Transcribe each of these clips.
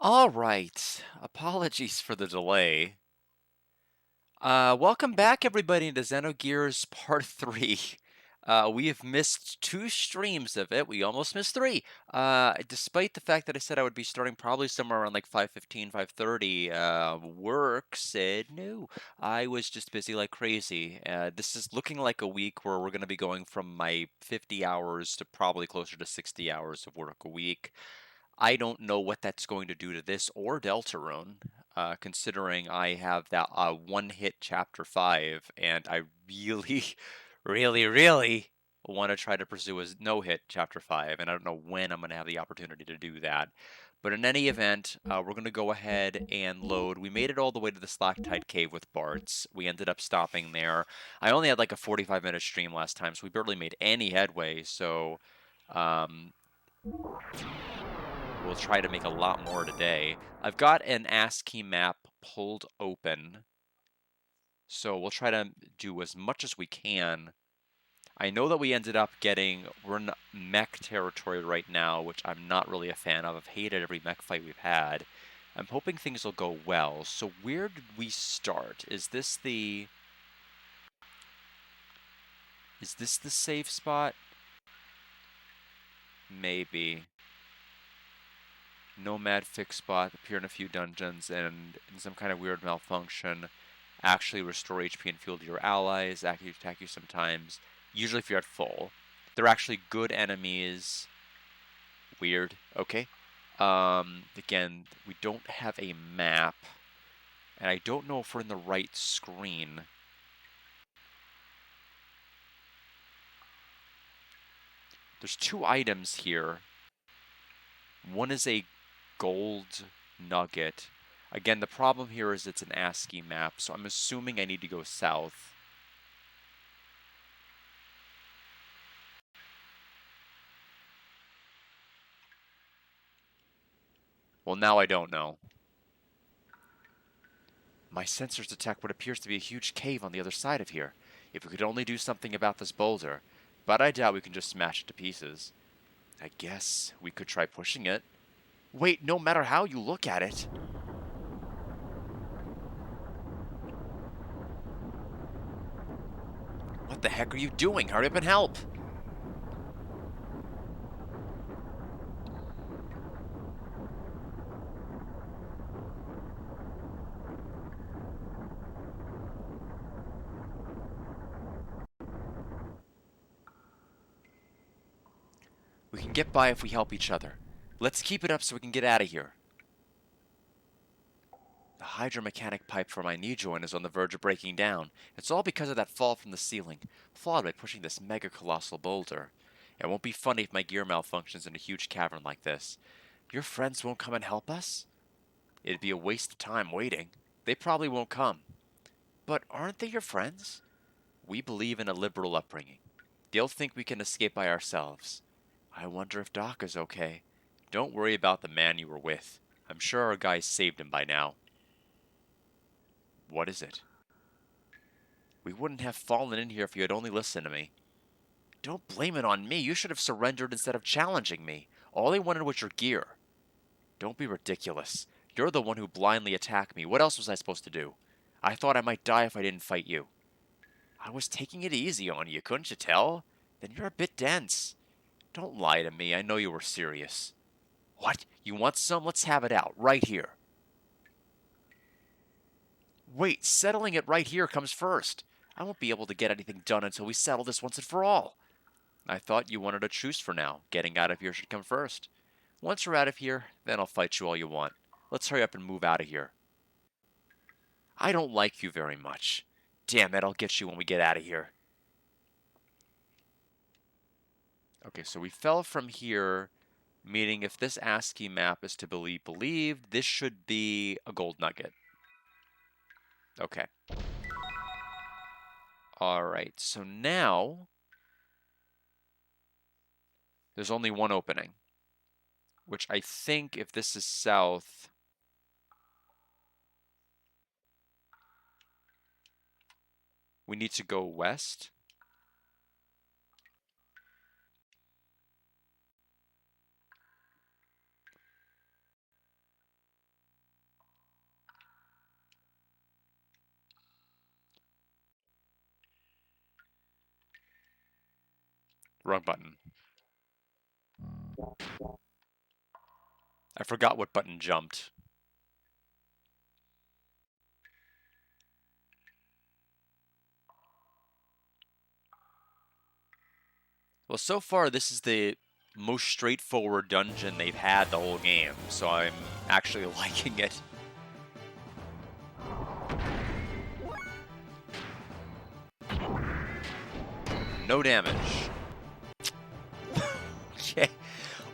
All right. Apologies for the delay. Welcome back, everybody, to Xenogears Part 3. We have missed two streams of it. We almost missed three. Despite the fact that I said I would be starting probably somewhere around like 5:15, 5:30, work said no. I was just busy like crazy. This is looking like a week where we're going to be going from my 50 hours to probably closer to 60 hours of work a week. I don't know what that's going to do to this or Deltarune, considering I have that one-hit Chapter 5, and I really, really want to try to pursue a no-hit Chapter 5, and I don't know when I'm going to have the opportunity to do that. But in any event, we're going to go ahead and load. We made it all the way to the Stalactite Cave with Bart's. We ended up stopping there. I only had like a 45-minute stream last time, so we barely made any headway, so... Um, We'll try to make a lot more today. I've got an ASCII map pulled open, so we'll try to do as much as we can. I know that we ended up we're in mech territory right now, which I'm not really a fan of. I've hated every mech fight we've had. I'm hoping things will go well. So where did we start? Is this the safe spot? Maybe. Nomad fixed spot, appear in a few dungeons, and in some kind of weird malfunction, actually restore HP and fuel to your allies, attack you sometimes, usually if you're at full. They're actually good enemies. Weird. Okay. Again, we don't have a map, and I don't know if we're in the right screen. There's two items here. One is a gold nugget. Again, the problem here is it's an ASCII map, so I'm assuming I need to go south. Well, now I don't know. My sensors detect what appears to be a huge cave on the other side of here. If we could only do something about this boulder. But I doubt we can just smash it to pieces. I guess we could try pushing it. Wait, no matter how you look at it. What the heck are you doing? Hurry up and help! We can get by if we help each other. Let's keep it up so we can get out of here. The hydromechanic pipe for my knee joint is on the verge of breaking down. It's all because of that fall from the ceiling, flawed by pushing this mega colossal boulder. It won't be funny if my gear malfunctions in a huge cavern like this. Your friends won't come and help us? It'd be a waste of time waiting. They probably won't come. But aren't they your friends? We believe in a liberal upbringing. They'll think we can escape by ourselves. I wonder if Doc is okay. Don't worry about the man you were with. I'm sure our guys saved him by now. What is it? We wouldn't have fallen in here if you had only listened to me. Don't blame it on me. You should have surrendered instead of challenging me. All I wanted was your gear. Don't be ridiculous. You're the one who blindly attacked me. What else was I supposed to do? I thought I might die if I didn't fight you. I was taking it easy on you, couldn't you tell? Then you're a bit dense. Don't lie to me. I know you were serious. What? You want some? Let's have it out, right here. Wait, settling it right here comes first. I won't be able to get anything done until we settle this once and for all. I thought you wanted a truce for now. Getting out of here should come first. Once we're out of here, then I'll fight you all you want. Let's hurry up and move out of here. I don't like you very much. Damn it, I'll get you when we get out of here. Okay, so we fell from here, meaning if this ASCII map is to be believed, this should be a gold nugget. Okay. Alright, so now there's only one opening, which I think if this is south, we need to go west. Wrong button. I forgot what button jumped. Well, so far this is the most straightforward dungeon they've had the whole game, so I'm actually liking it. No damage. Okay.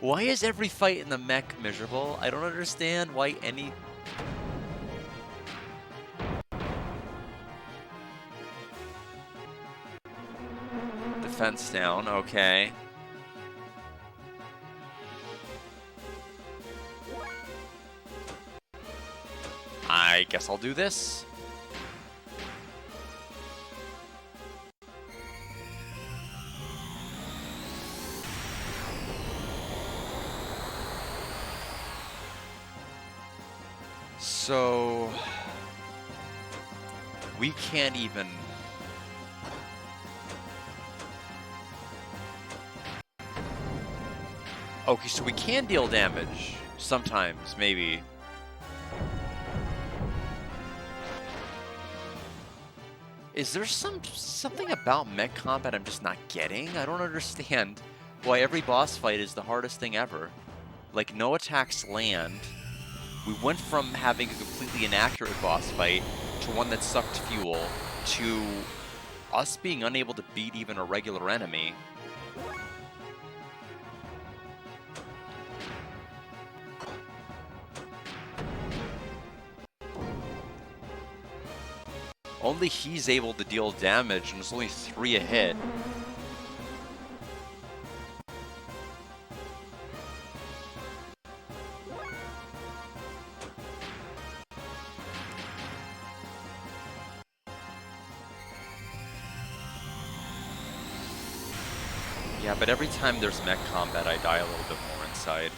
Why is every fight in the mech miserable? I don't understand why any... Defense down, okay. I guess I'll do this. So... we can't even... Okay, so we can deal damage. Sometimes, maybe. Is there something about mech combat I'm just not getting? I don't understand why every boss fight is the hardest thing ever. Like, no attacks land. We went from having a completely inaccurate boss fight to one that sucked fuel to us being unable to beat even a regular enemy. Only he's able to deal damage, and it's only 3 a hit. Yeah, but every time there's mech combat, I die a little bit more inside.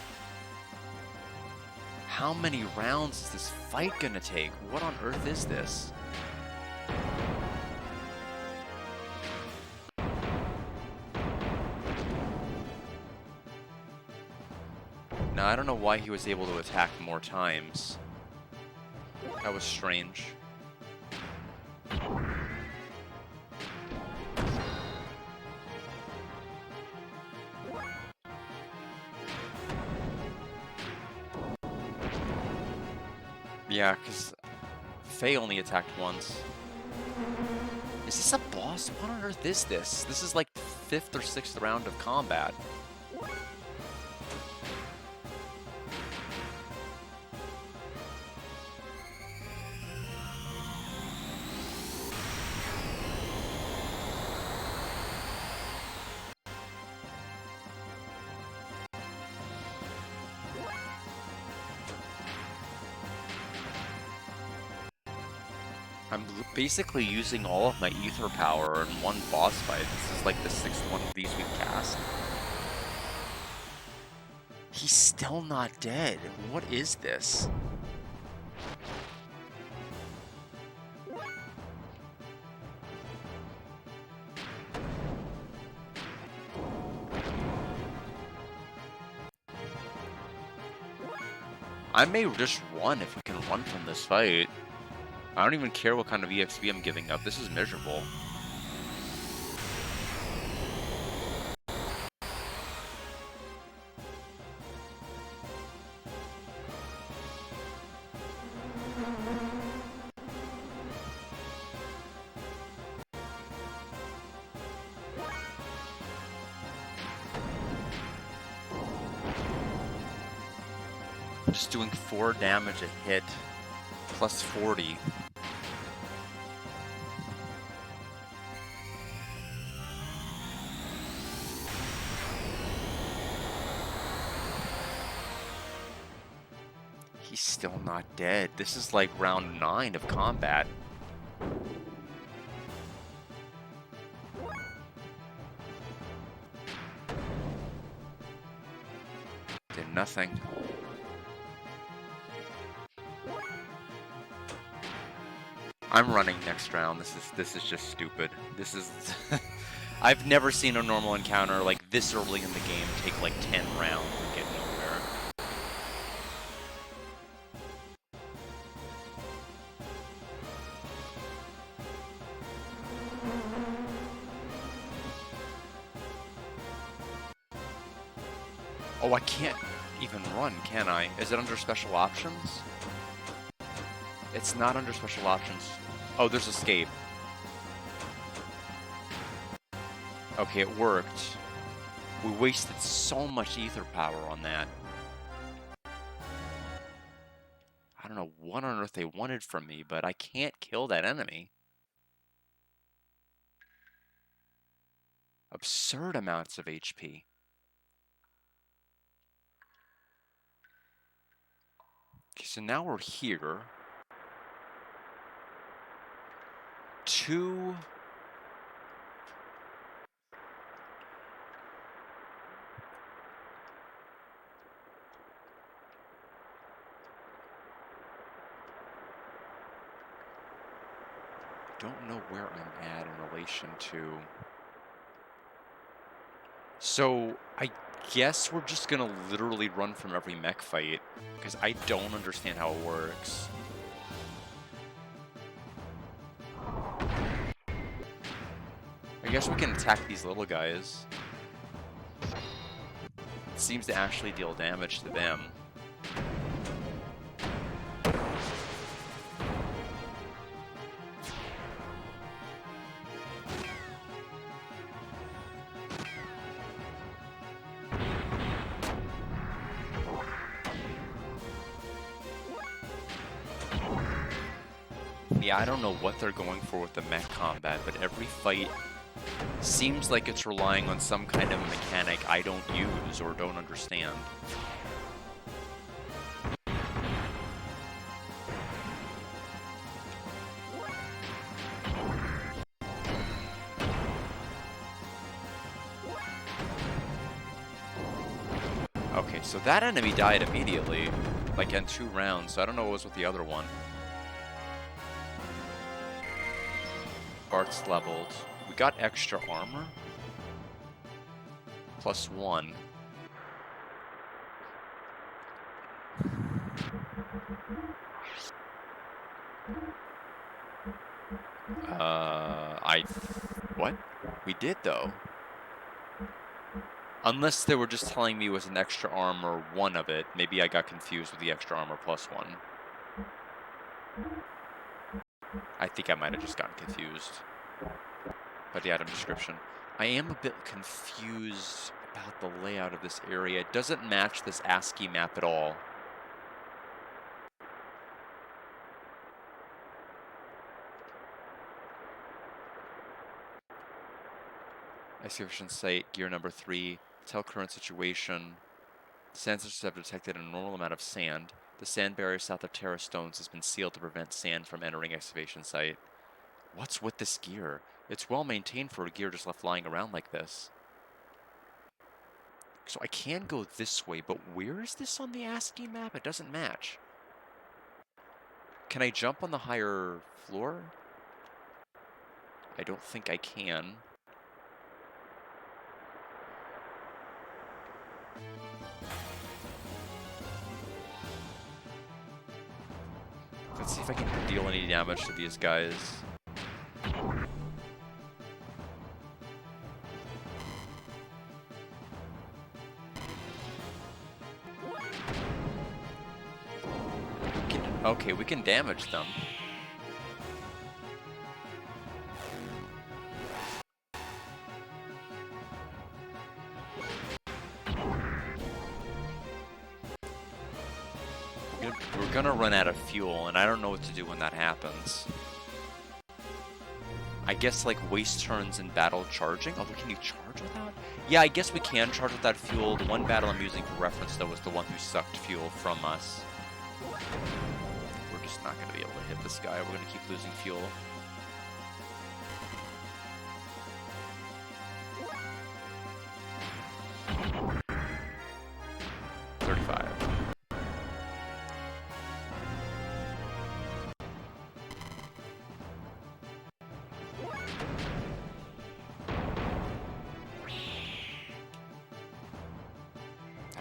How many rounds is this fight gonna take? What on earth is this? Now, I don't know why he was able to attack more times. That was strange. Yeah, because Faye only attacked once. Is this a boss? What on earth is this? This is like 5th or 6th round of combat. I'm basically using all of my ether power in one boss fight. This is like the 6th one of these we've cast. He's still not dead. What is this? I may just run if we can run from this fight. I don't even care what kind of EXP I'm giving up. This is miserable. Just doing 4 damage a hit, plus 40. He's still not dead. This is like round 9 of combat. Did nothing. I'm running next round. This is just stupid. This is I've never seen a normal encounter like this early in the game take like 10 rounds and get nowhere. Oh, I can't even run, can I? Is it under special options? It's not under special options. Oh, there's escape. Okay, it worked. We wasted so much ether power on that. I don't know what on earth they wanted from me, but I can't kill that enemy. Absurd amounts of HP. Okay, so now we're here. Two... don't know where I'm at in relation to... So, I guess we're just gonna literally run from every mech fight, because I don't understand how it works. I guess we can attack these little guys. It seems to actually deal damage to them. Yeah, I don't know what they're going for with the mech combat, but every fight seems like it's relying on some kind of mechanic I don't use or don't understand. Okay, so that enemy died immediately, like in 2 rounds, so I don't know what was with the other one. Bart's leveled. We got extra armor. +1. What? We did, though. Unless they were just telling me it was an extra armor 1 of it. Maybe I got confused with the extra armor +1. I think I might have just gotten confused by the item description. I am a bit confused about the layout of this area. It doesn't match this ASCII map at all. Excavation site, gear number 3. Tell current situation. Sensors have detected a normal amount of sand. The sand barrier south of Terra Stones has been sealed to prevent sand from entering excavation site. What's with this gear? It's well maintained for a gear just left lying around like this. So I can go this way, but where is this on the ASCII map? It doesn't match. Can I jump on the higher floor? I don't think I can. Let's see if I can deal any damage to these guys. Okay, we can damage them. We're gonna run out of fuel, and I don't know what to do when that happens. I guess like waste turns in battle charging. Oh, can you charge without? Yeah, I guess we can charge without fuel. The one battle I'm using for reference though was the one who sucked fuel from us. We're just not gonna be able to hit this guy. We're gonna keep losing fuel.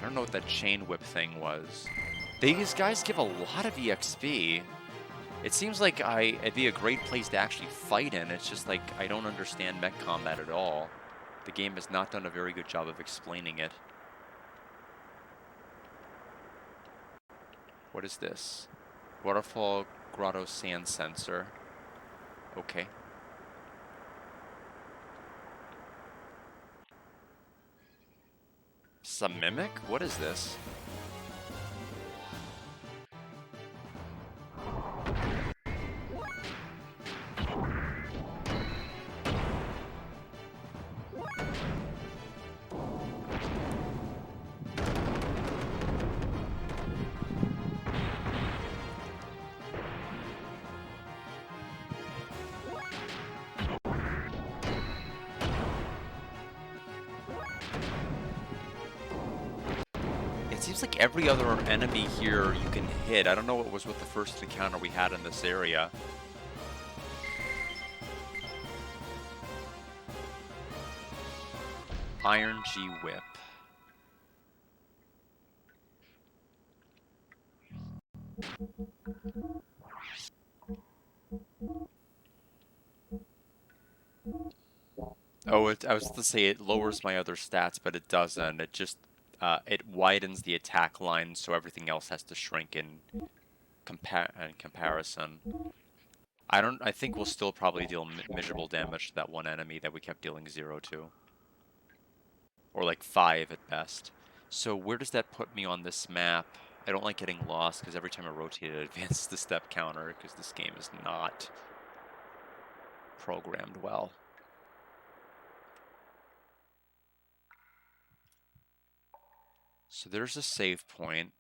don't know what that chain whip thing was. These guys give a lot of EXP. It seems like it'd be a great place to actually fight in. It's just like I don't understand mech combat at all. The game has not done a very good job of explaining it. What is this? Waterfall Grotto Sand Sensor. Okay. Some mimic? What is this? It seems like every other enemy here you can hit. I don't know what was with the first encounter we had in this area. Iron G Whip. Oh, I was to say it lowers my other stats, but it doesn't. It just it widens the attack line, so everything else has to shrink in comparison. I think we'll still probably deal miserable damage to that one enemy that we kept dealing 0 to. Or like 5 at best. So where does that put me on this map? I don't like getting lost because every time I rotate it advances the step counter because this game is not programmed well. So there's a save point.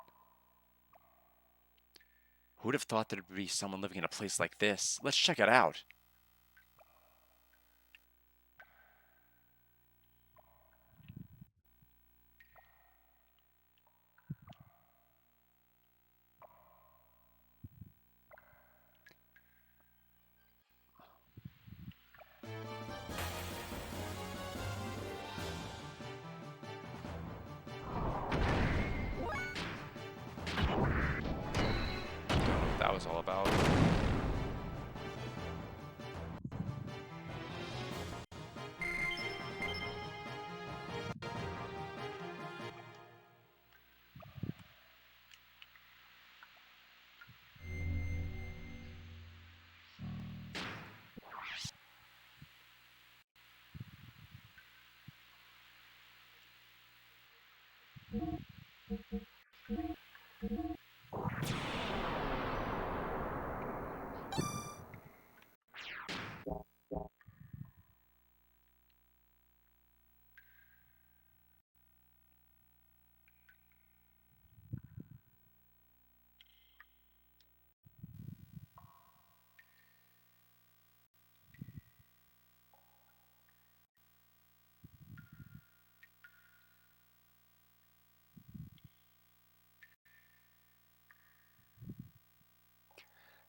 Who would have thought there'd be someone living in a place like this? Let's check it out. Don't know what that was all about.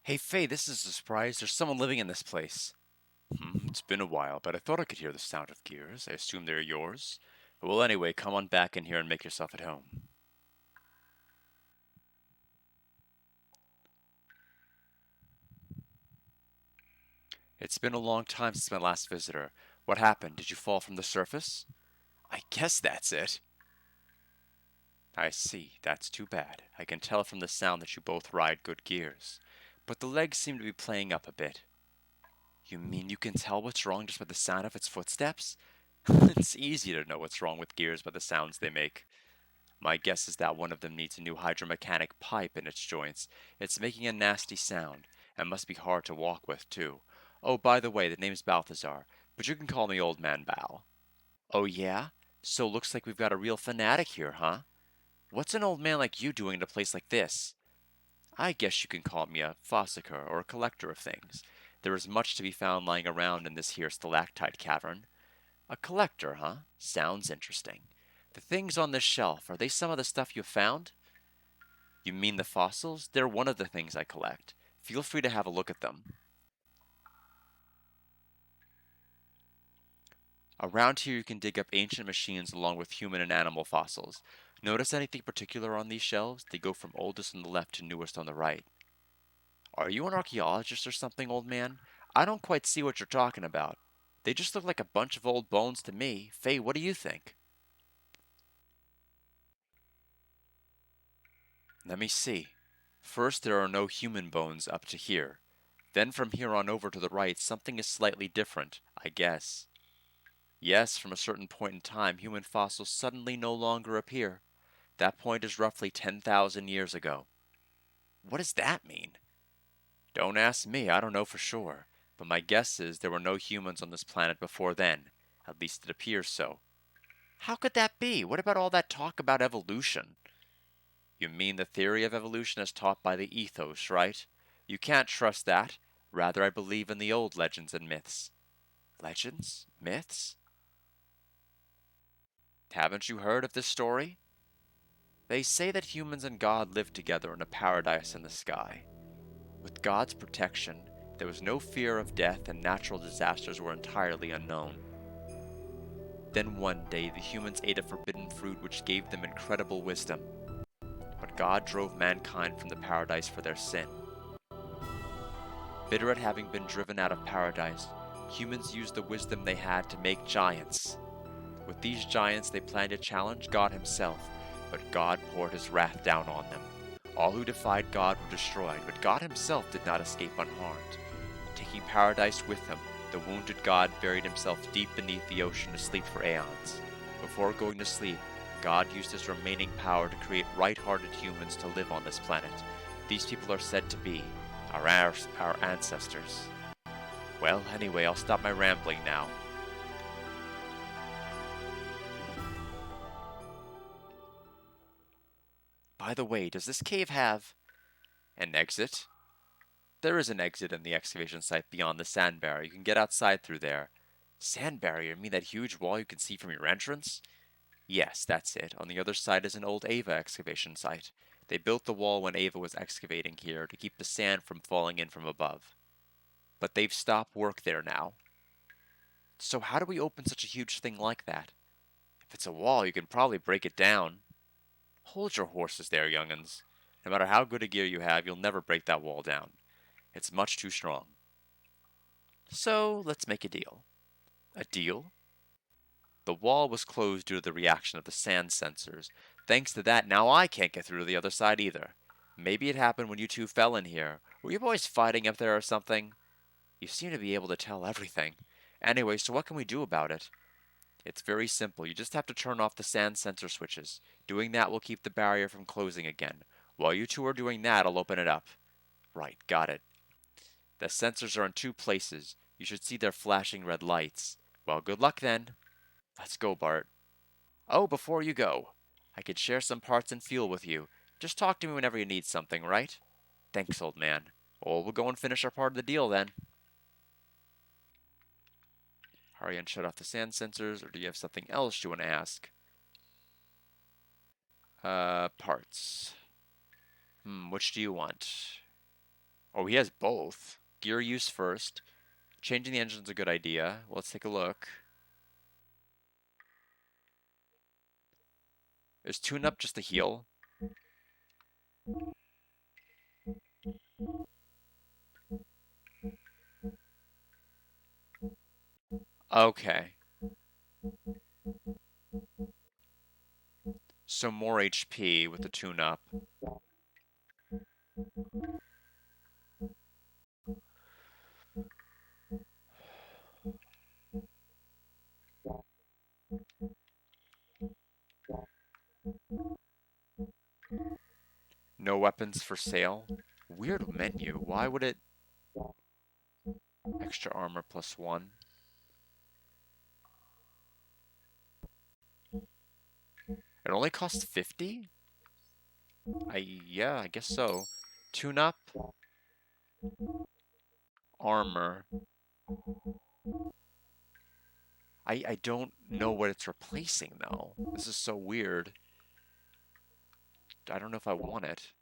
Hey Faye, this is a surprise. There's someone living in this place. It's been a while, but I thought I could hear the sound of gears. I assume they're yours. Well, anyway, come on back in here and make yourself at home. It's been a long time since my last visitor. What happened? Did you fall from the surface? I guess that's it. I see. That's too bad. I can tell from the sound that you both ride good gears. But the legs seem to be playing up a bit. You mean you can tell what's wrong just by the sound of its footsteps? It's easy to know what's wrong with gears by the sounds they make. My guess is that one of them needs a new hydromechanic pipe in its joints. It's making a nasty sound, and must be hard to walk with, too. Oh, by the way, the name's Balthazar, but you can call me Old Man Bal. Oh, yeah? So looks like we've got a real fanatic here, huh? What's an old man like you doing in a place like this? I guess you can call me a fossicker or a collector of things. There is much to be found lying around in this here stalactite cavern. A collector, huh? Sounds interesting. The things on this shelf, are they some of the stuff you found? You mean the fossils? They're one of the things I collect. Feel free to have a look at them. Around here you can dig up ancient machines along with human and animal fossils. Notice anything particular on these shelves? They go from oldest on the left to newest on the right. Are you an archaeologist or something, old man? I don't quite see what you're talking about. They just look like a bunch of old bones to me. Faye, what do you think? Let me see. First, there are no human bones up to here. Then from here on over to the right, something is slightly different, I guess. Yes, from a certain point in time, human fossils suddenly no longer appear. That point is roughly 10,000 years ago. What does that mean? Don't ask me, I don't know for sure. But my guess is there were no humans on this planet before then. At least it appears so. How could that be? What about all that talk about evolution? You mean the theory of evolution as taught by the ethos, right? You can't trust that. Rather, I believe in the old legends and myths. Legends? Myths? Haven't you heard of this story? They say that humans and God lived together in a paradise in the sky. With God's protection, there was no fear of death and natural disasters were entirely unknown. Then one day, the humans ate a forbidden fruit which gave them incredible wisdom. But God drove mankind from the paradise for their sin. Bitter at having been driven out of paradise, humans used the wisdom they had to make giants. With these giants, they planned to challenge God himself, but God poured his wrath down on them. All who defied God were destroyed, but God himself did not escape unharmed. Taking paradise with him, the wounded God buried himself deep beneath the ocean to sleep for aeons. Before going to sleep, God used his remaining power to create right-hearted humans to live on this planet. These people are said to be our ancestors. Well, anyway, I'll stop my rambling now. By the way, does this cave have an exit? There is an exit in the excavation site beyond the sand barrier. You can get outside through there. Sand barrier? You mean that huge wall you can see from your entrance? Yes, that's it. On the other side is an old Ava excavation site. They built the wall when Ava was excavating here to keep the sand from falling in from above. But they've stopped work there now. So how do we open such a huge thing like that? If it's a wall, you can probably break it down. Hold your horses there, young'uns. No matter how good a gear you have, you'll never break that wall down. It's much too strong. So, let's make a deal. A deal? The wall was closed due to the reaction of the sand sensors. Thanks to that, now I can't get through to the other side either. Maybe it happened when you two fell in here. Were you boys fighting up there or something? You seem to be able to tell everything. Anyway, so what can we do about it? It's very simple. You just have to turn off the sand sensor switches. Doing that will keep the barrier from closing again. While you two are doing that, I'll open it up. Right, got it. The sensors are in two places. You should see their flashing red lights. Well, good luck then. Let's go, Bart. Oh, before you go, I could share some parts and fuel with you. Just talk to me whenever you need something, right? Thanks, old man. Well, we'll go and finish our part of the deal then. Hurry and shut off the sand sensors, or do you have something else you want to ask? Parts. Which do you want? Oh, he has both. Gear use first. Changing the engine's a good idea. Well, let's take a look. Is tune-up just a heal? Okay. So more HP with the tune-up. No weapons for sale? Weird menu. Why would it... Extra armor plus 1. It only costs 50? Yeah, I guess so. Tune up. Armor. I don't know what it's replacing though. This is so weird. I don't know if I want it.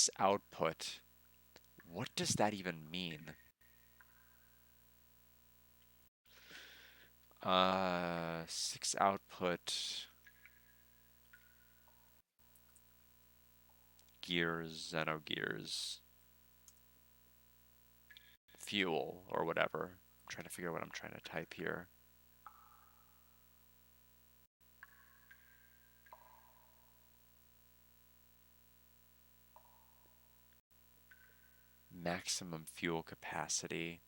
6 output. What does that even mean? 6 output. Gears, Xenogears. Fuel, or whatever. I'm trying to figure out what I'm trying to type here. Maximum fuel capacity.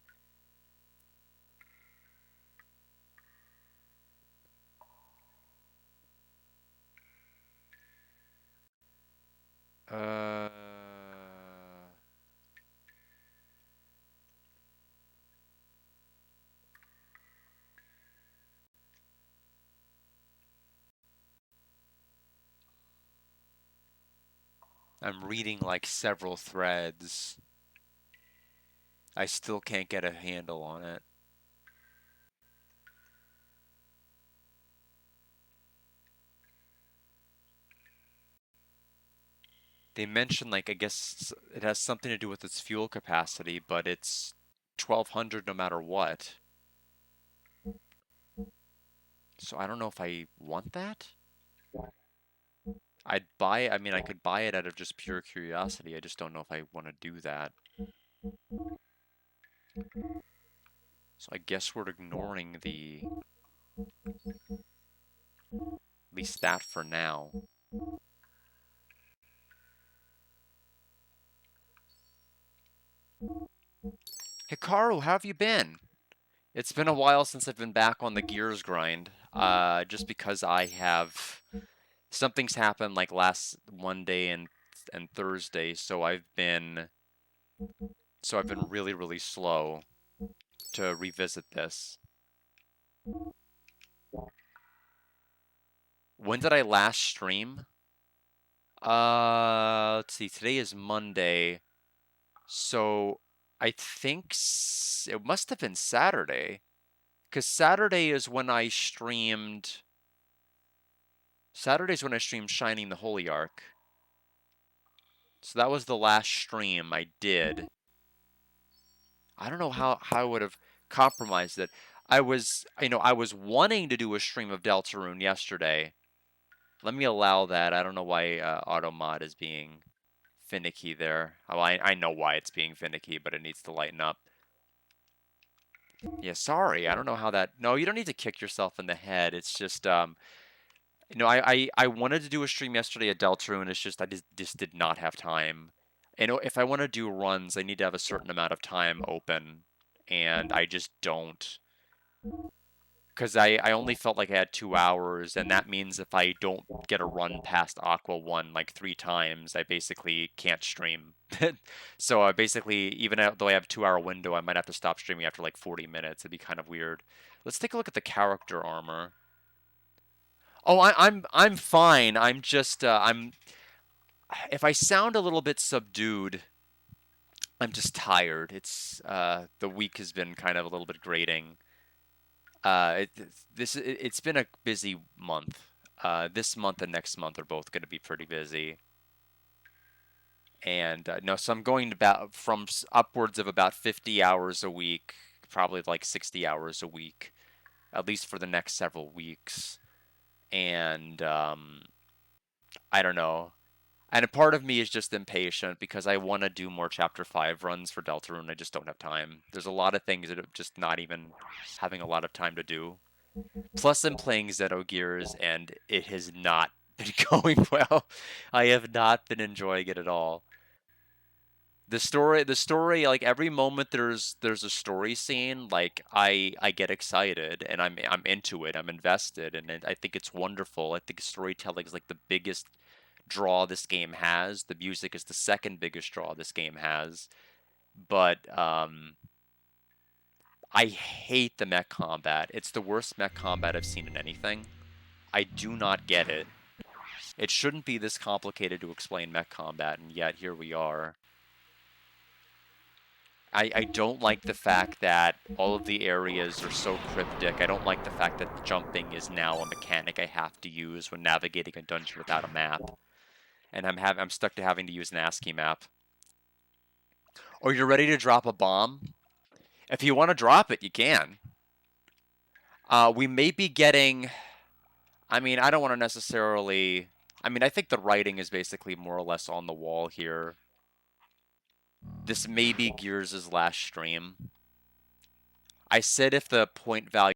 Uh, I'm reading like several threads. I still can't get a handle on it. They mention like I guess it has something to do with its fuel capacity, but it's 1200 no matter what. So I don't know if I want that. I mean I could buy it out of just pure curiosity. I just don't know if I want to do that. So I guess we're ignoring at least that for now. Hikaru, how have you been? It's been a while since I've been back on the Gears grind. Just because I have something's happened like last Monday and Thursday, so I've been really really slow to revisit this. When did I last stream? Let's see. Today is Monday, so I think it must have been Saturday, because Saturday is when I streamed. Saturday's when I streamed Shining the Holy Ark. So that was the last stream I did. I don't know how I would have compromised it. I was wanting to do a stream of Deltarune yesterday. Let me allow that. I don't know why Automod is being finicky there. Well, I know why it's being finicky, but it needs to lighten up. Yeah, sorry. I don't know how that. No, you don't need to kick yourself in the head. It's just I wanted to do a stream yesterday at Deltarune. It's just I just did not have time. And if I want to do runs, I need to have a certain amount of time open, and I just don't. Because I only felt like I had 2 hours, and that means if I don't get a run past Aqua 1 like 3 times, I basically can't stream. So I basically, even though I have a 2 hour window, I might have to stop streaming after like 40 minutes. It'd be kind of weird. Let's take a look at the character armor. Oh, I'm fine. I'm just if I sound a little bit subdued, I'm just tired. It's the week has been kind of a little bit grating. It's been a busy month. This month and next month are both going to be pretty busy. And no, so I'm going about from upwards of about 50 hours a week, probably like 60 hours a week, at least for the next several weeks. And I don't know. And a part of me is just impatient because I want to do more Chapter 5 runs for Deltarune. I just don't have time. There's a lot of things that I'm just not even having a lot of time to do. Plus, I'm playing Xenogears, and it has not been going well. I have not been enjoying it at all. The story, like every moment there's a story scene, like I get excited and I'm into it. I'm invested, and I think it's wonderful. I think storytelling is like the biggest draw this game has. The music is the second biggest draw this game has. But I hate the mech combat. It's the worst mech combat I've seen in anything. I do not get it. It shouldn't be this complicated to explain mech combat, and yet here we are. I don't like the fact that all of the areas are so cryptic. I don't like the fact that jumping is now a mechanic I have to use when navigating a dungeon without a map. and I'm stuck to having to use an ASCII map. Or you're ready to drop a bomb. If you want to drop it, you can. We may be getting. I mean, I don't want to necessarily. I mean, I think the writing is basically more or less on the wall here. This may be Gears' last stream. I said if the point value